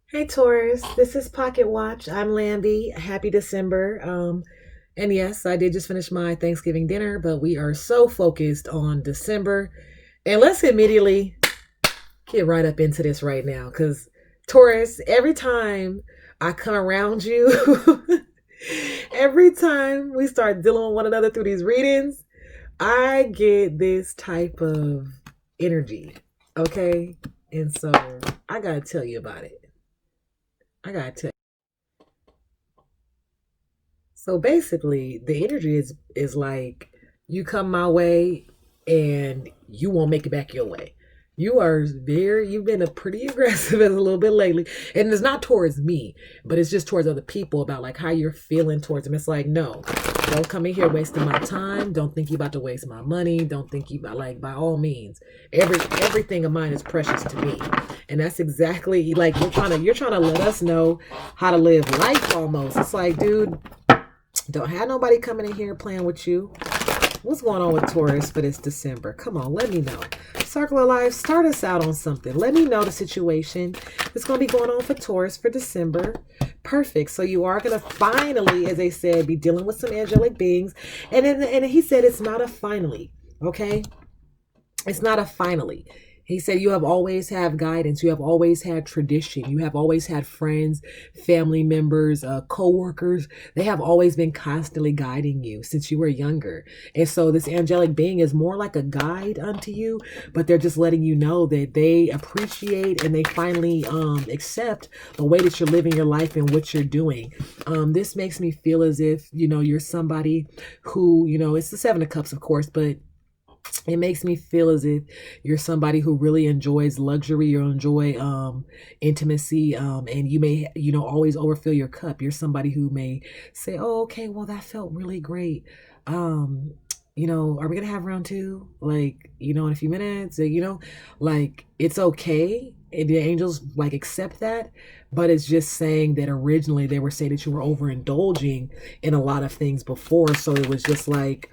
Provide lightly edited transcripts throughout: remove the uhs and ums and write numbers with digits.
Hey Taurus, this is Pocket Watch. I'm Lambie. Happy December. And yes, I did just finish my Thanksgiving dinner, but we are so focused on December. And let's immediately get right up into this right now. Because Taurus, every time I come around you, every time we start dealing with one another through these readings, I get this type of energy. Okay? And so I gotta tell you about it. I gotta tell So basically, the energy is like you come my way and you won't make it back your way. You've been a pretty aggressive as a little bit lately. And it's not towards me, but it's just towards other people about like how you're feeling towards them. It's like, no, don't come in here wasting my time. Don't think you about to waste my money. Don't think you about like by all means. Everything of mine is precious to me. And that's exactly like you're trying to let us know how to live life almost. It's like, dude, don't have nobody coming in here playing with you. What's going on with Taurus for this December? Come on, let me know. Circle of Life, start us out on something. Let me know the situation that's going to be going on for Taurus for December. Perfect. So you are going to finally, as they said, be dealing with some angelic beings. And he said it's not a finally, okay? It's not a finally. He said you have always had guidance. You have always had tradition. You have always had friends, family members, co-workers. They have always been constantly guiding you since you were younger. And so this angelic being is more like a guide unto you, but they're just letting you know that they appreciate and they finally accept the way that you're living your life and what you're doing. This makes me feel as if, you're somebody who, it's the Seven of Cups, of course, but it makes me feel as if you're somebody who really enjoys luxury or enjoy intimacy, and you may always overfill your cup. You're somebody who may say, oh, okay, well, that felt really great. um are we gonna have round two, like, in a few minutes? Like, it's okay, and the angels like accept that, but it's just saying that originally they were saying that you were overindulging in a lot of things before, so it was just like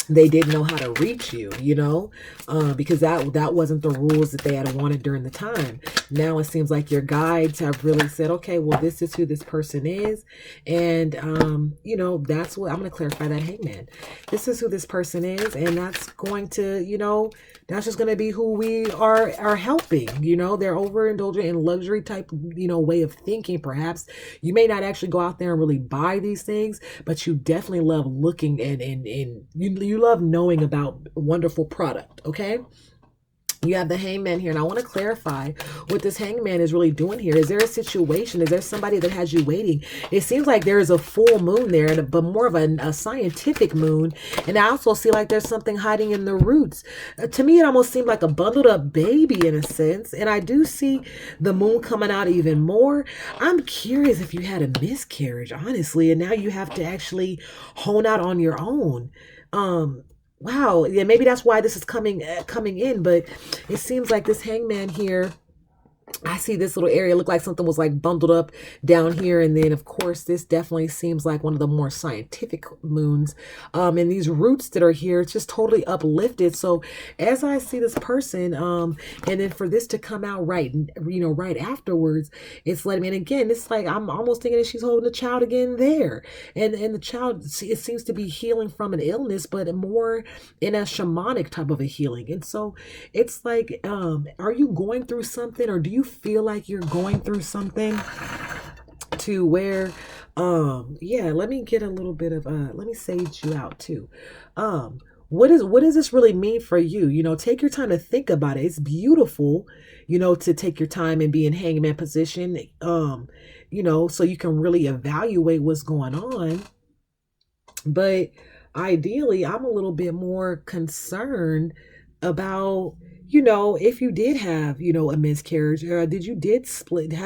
they didn't know how to reach you, because that wasn't the rules that they had wanted during the time. Now it seems like your guides have really said, okay, well, this is who this person is. And, that's what I'm going to clarify that, Hangman. This is who this person is. And that's going to, that's just going to be who we are helping. They're overindulgent in luxury type, way of thinking, perhaps. You may not actually go out there and really buy these things, but you definitely love looking and you love knowing about wonderful product, okay? You have the Hangman here, and I want to clarify what this Hangman is really doing here. Is there a situation? Is there somebody that has you waiting? It seems like there is a full moon there, but more of a scientific moon. And I also see like there's something hiding in the roots. To me, it almost seemed like a bundled up baby in a sense. And I do see the moon coming out even more. I'm curious if you had a miscarriage, honestly, and now you have to actually hone out on your own. Wow, yeah, maybe that's why this is coming in, but it seems like this Hangman here, I see this little area look like something was like bundled up down here. And then, of course, this definitely seems like one of the more scientific moons. And these roots that are here, it's just totally uplifted. So as I see this person, and then for this to come out right afterwards, it's letting me, and again, it's like, I'm almost thinking that she's holding a child again there. And the child, it seems to be healing from an illness, but more in a shamanic type of a healing. And so it's like, are you going through something, or do you feel like you're going through something to where yeah, let me get a little bit of let me sage you out too. What does this really mean for you? Take your time to think about it. It's beautiful, to take your time and be in Hangman position, so you can really evaluate what's going on. But ideally, I'm a little bit more concerned about, if you did have, a miscarriage, or have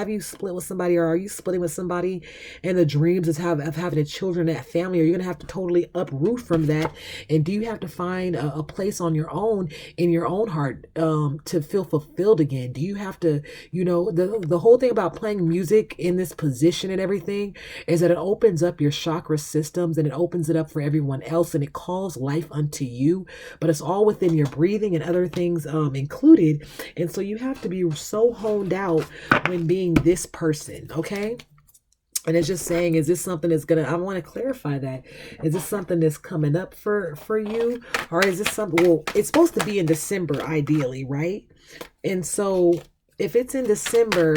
you split with somebody, or are you splitting with somebody, and the dreams of having a children, that family, are you going to have to totally uproot from that? And do you have to find a place on your own, in your own heart, to feel fulfilled again? Do you have to, the whole thing about playing music in this position and everything is that it opens up your chakra systems, and it opens it up for everyone else, and it calls life unto you, but it's all within your breathing and other things, included. And so you have to be so honed out when being this person, okay? And it's just saying, is this something that's gonna, I want to clarify that. Is this something that's coming up for you? Or is this something, well, it's supposed to be in December, ideally, right? And so if it's in December,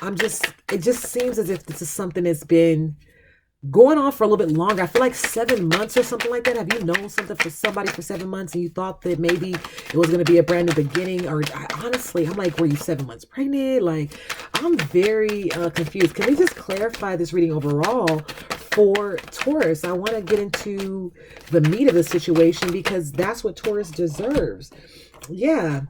it just seems as if this is something that's been going on for a little bit longer. I feel like 7 months or something like that. Have you known something for somebody for 7 months and you thought that maybe it was going to be a brand new beginning? Or honestly, I'm like, were you 7 months pregnant? Like, I'm very confused. Can we just clarify this reading overall for Taurus? I want to get into the meat of the situation because that's what Taurus deserves. Yeah.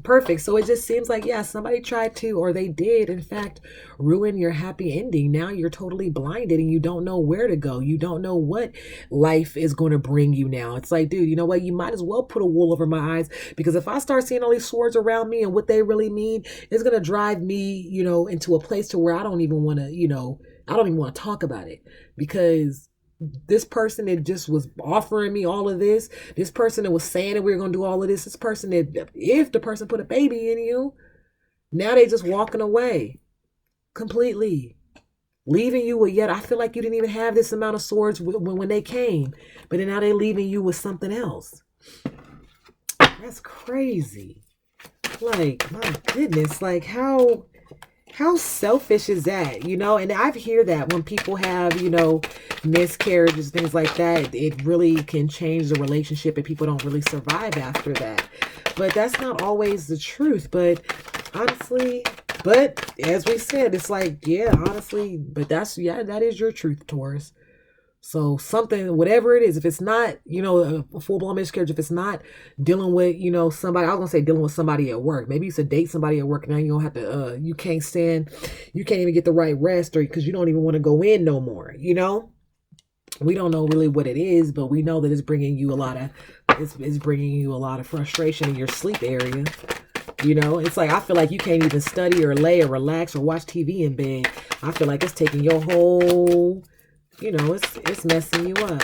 Perfect. So it just seems like, yeah, somebody tried to, or they did, in fact, ruin your happy ending. Now you're totally blinded and you don't know where to go. You don't know what life is going to bring you now. It's like, dude, you know what? You might as well put a wool over my eyes, because if I start seeing all these swords around me and what they really mean, it's going to drive me, into a place to where I don't even want to, I don't even want to talk about it, because this person that just was offering me all of this person that was saying that we were going to do all of this person that, if the person put a baby in you, now they just walking away completely, leaving you with, yet I feel like you didn't even have this amount of swords when they came, but then now they're leaving you with something else. That's crazy. Like, my goodness, like how selfish is that, And I've heard that when people have, miscarriages, things like that, it really can change the relationship and people don't really survive after that. But that's not always the truth. But honestly, as we said, it's like, yeah, honestly, but that is your truth, Taurus. So something, whatever it is, if it's not, a full-blown miscarriage, if it's not dealing with, somebody, I was going to say dealing with somebody at work. Maybe you used to date somebody at work. Now you don't have to, you can't even get the right rest, or because you don't even want to go in no more, We don't know really what it is, but we know that it's bringing you a lot of frustration in your sleep area. It's like, I feel like you can't even study or lay or relax or watch TV in bed. I feel like it's taking your whole... it's messing you up.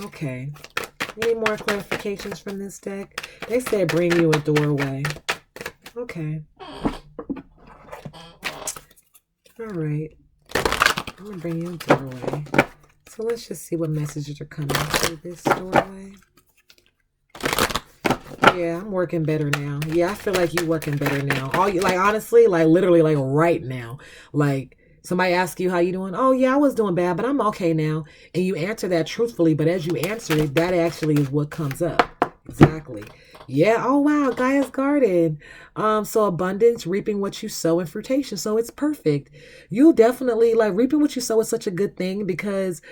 Okay. Any more clarifications from this deck? They said bring you a doorway. Okay. All right. I'm going to bring you a doorway. So let's just see what messages are coming through this doorway. Yeah, I'm working better now. Yeah, I feel like you're working better now. Honestly, literally, right now. Somebody asks you how you doing. Oh, yeah, I was doing bad, but I'm okay now. And you answer that truthfully, but as you answer it, that actually is what comes up. Exactly. Yeah. Oh, wow. Gaia's garden. So abundance, reaping what you sow, and fruitation. So it's perfect. You definitely reaping what you sow is such a good thing, because,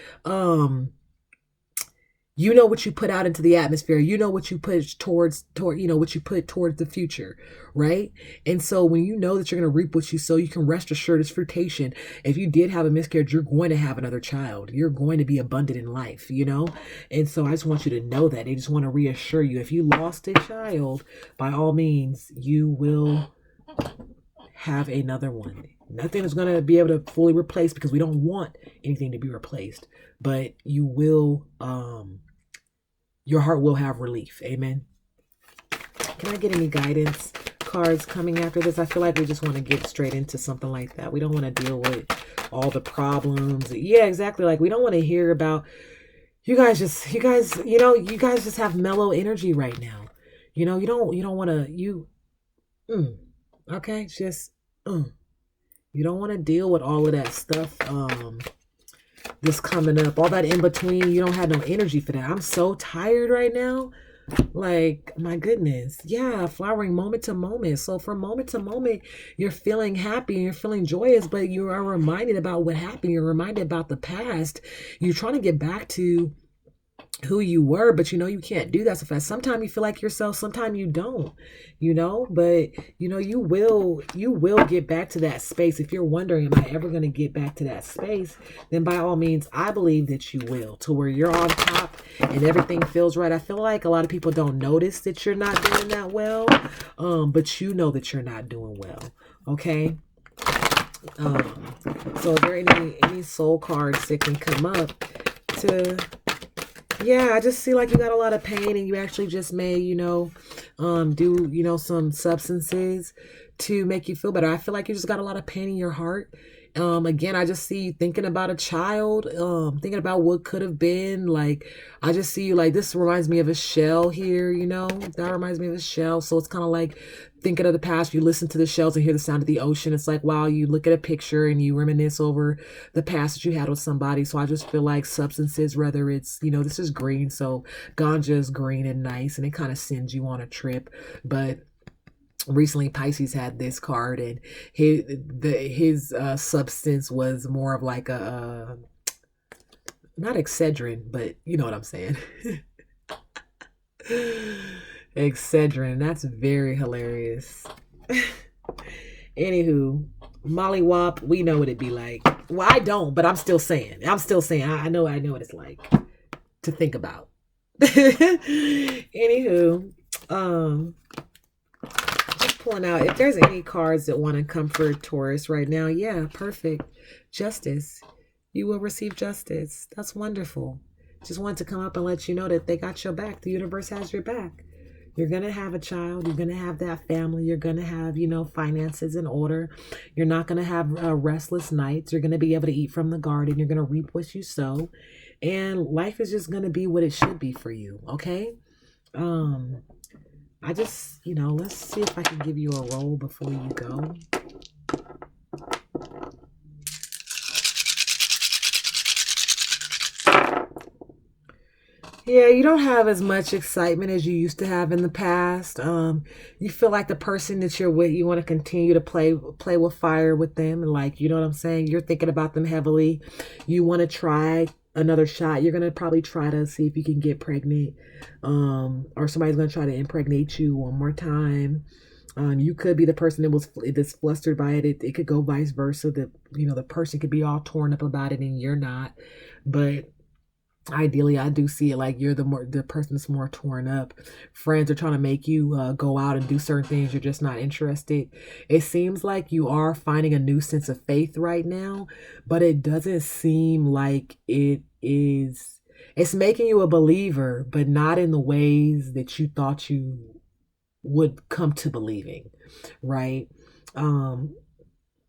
you know what you put out into the atmosphere. You know what you put towards what you put towards the future, right? And so when you know that you're going to reap what you sow, you can rest assured it's fruitation. If you did have a miscarriage, you're going to have another child. You're going to be abundant in life, And so I just want you to know that. I just want to reassure you. If you lost a child, by all means, you will have another one. Nothing is going to be able to fully replace, because we don't want anything to be replaced. But you will, your heart will have relief. Amen. Can I get any guidance cards coming after this? I feel like we just want to get straight into something like that. We don't want to deal with all the problems. Yeah, exactly. We don't want to hear about you guys just have mellow energy right now. You don't want to, okay. Just, you don't want to deal with all of that stuff. This coming up, all that in between, you don't have no energy for that. I'm so tired right now. My goodness. Yeah, flowering moment to moment. So from moment to moment, you're feeling happy and you're feeling joyous, but you are reminded about what happened. You're reminded about the past. You're trying to get back to who you were, but you can't do that so fast. Sometimes you feel like yourself, sometimes you don't, but you will get back to that space. If you're wondering, am I ever going to get back to that space? Then by all means, I believe that you will, to where you're on top and everything feels right. I feel like a lot of people don't notice that you're not doing that well, but you know that you're not doing well. Okay. So are there any soul cards that can come up to Yeah, I just see like you got a lot of pain and you actually just may, do, some substances to make you feel better. I feel like you just got a lot of pain in your heart. Again, I just see you thinking about a child, thinking about what could have been. Like, I just see you like, this reminds me of a shell here, that reminds me of a shell. So it's kind of like thinking of the past. You listen to the shells and hear the sound of the ocean. It's like, wow, you look at a picture and you reminisce over the past that you had with somebody. So I just feel like substances, whether it's, this is green, so ganja is green and nice, and it kind of sends you on a trip. But recently Pisces had this card, and his substance was more of like a not Excedrin, but you know what I'm saying. Excedrin. That's very hilarious. Anywho, Molly Wop, we know what it'd be like. Well, I don't, but I'm still saying. I know what it's like to think about. Anywho, just pulling out. If there's any cards that want to comfort Taurus right now, yeah, perfect. Justice. You will receive justice. That's wonderful. Just wanted to come up and let you know that they got your back. The universe has your back. You're going to have a child. You're going to have that family. You're going to have, finances in order. You're not going to have restless nights. You're going to be able to eat from the garden. You're going to reap what you sow. And life is just going to be what it should be for you. Okay. I just, let's see if I can give you a roll before you go. Yeah, you don't have as much excitement as you used to have in the past. You feel like the person that you're with, you want to continue to play with fire with them, and like, you know what I'm saying? You're thinking about them heavily. You want to try another shot. You're gonna probably try to see if you can get pregnant, or somebody's gonna try to impregnate you one more time. You could be the person that's flustered by it. It could go vice versa. The person could be all torn up about it and you're not, but ideally I do see it like you're the person that's more torn up. Friends are trying to make you go out and do certain things. You're just not interested. It seems like you are finding a new sense of faith right now, but it doesn't seem like it's making you a believer, but not in the ways that you thought you would come to believing, right? um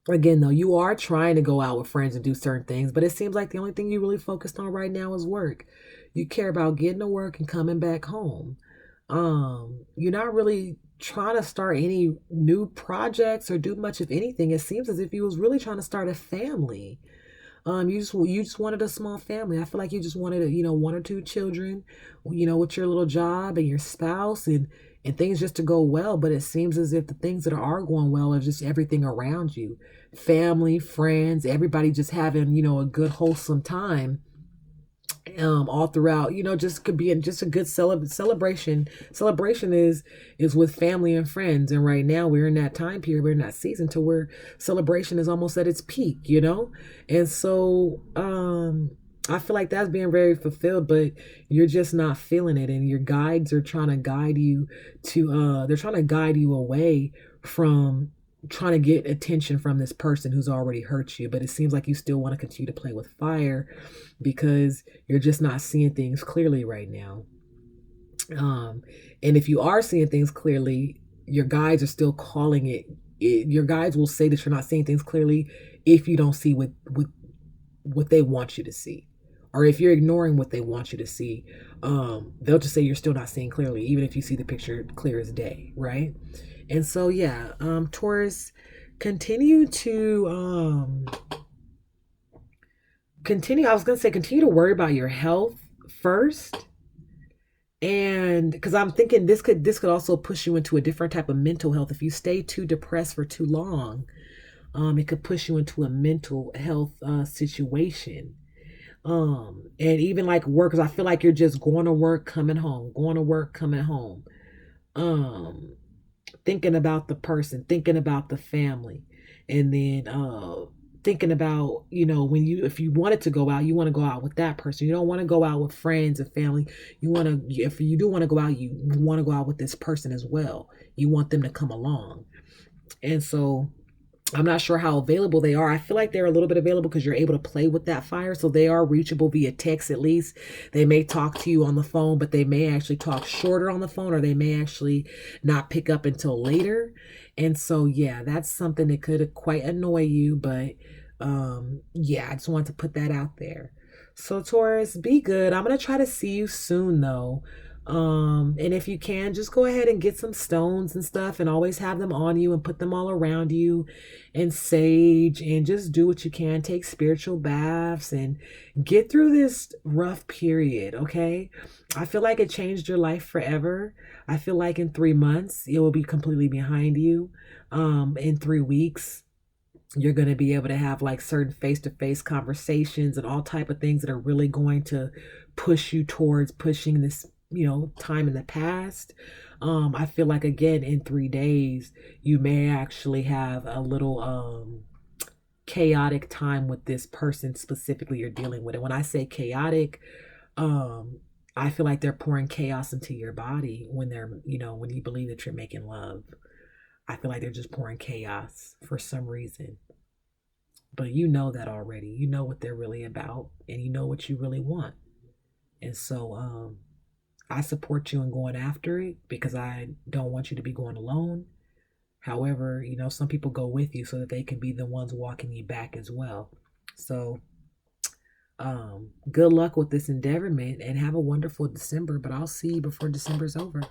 Again, though, you are trying to go out with friends and do certain things, but it seems like the only thing you really focused on right now is work. You care about getting to work and coming back home. You're not really trying to start any new projects or do much of anything. It seems as if you was really trying to start a family. You just wanted a small family. I feel like you just wanted, one or two children, with your little job and your spouse and things just to go well. But it seems as if the things that are going well are just everything around you, family, friends, everybody just having, a good wholesome time. All throughout, just could be just a good celebration is with family and friends. And right now we're in that time period, we're in that season to where celebration is almost at its peak. And so I feel like that's being very fulfilled, but you're just not feeling it, and your guides are trying to guide you they're trying to guide you away from trying to get attention from this person who's already hurt you. But it seems like you still want to continue to play with fire because you're just not seeing things clearly right now. And if you are seeing things clearly, your guides are still calling your guides will say that you're not seeing things clearly if you don't see what they want you to see, or if you're ignoring what they want you to see. They'll just say you're still not seeing clearly, even if you see the picture clear as day, right? And so, yeah, Taurus, continue to continue to worry about your health first. And because I'm thinking this could also push you into a different type of mental health. If you stay too depressed for too long, it could push you into a mental health situation. And even like work, because I feel like you're just going to work, coming home, going to work, coming home. Um, Thinking about the person, thinking about the family, and then thinking about, when if you wanted to go out, you want to go out with that person. You don't want to go out with friends and family. If you do want to go out, you want to go out with this person as well. You want them to come along. And so I'm not sure how available they are. I feel like they're a little bit available because you're able to play with that fire. So they are reachable via text at least. They may talk to you on the phone, but they may actually talk shorter on the phone, or they may actually not pick up until later. And so, yeah, that's something that could quite annoy you. But yeah, I just wanted to put that out there. So, Taurus, be good. I'm going to try to see you soon, though. And if you can, just go ahead and get some stones and stuff and always have them on you and put them all around you and sage and just do what you can. Take spiritual baths and get through this rough period, okay? I feel like it changed your life forever. I feel like in 3 months, it will be completely behind you. In 3 weeks, you're going to be able to have like certain face-to-face conversations and all type of things that are really going to push you towards pushing this, time in the past. I feel like again in 3 days you may actually have a little chaotic time with this person specifically you're dealing with. And when I say chaotic, um I feel like they're pouring chaos into your body when they're, when you believe that you're making love. I feel like they're just pouring chaos for some reason. But you know that already. You know what they're really about and you know what you really want. And so I support you in going after it because I don't want you to be going alone. However, some people go with you so that they can be the ones walking you back as well. So good luck with this endeavorment and have a wonderful December, but I'll see you before December's over.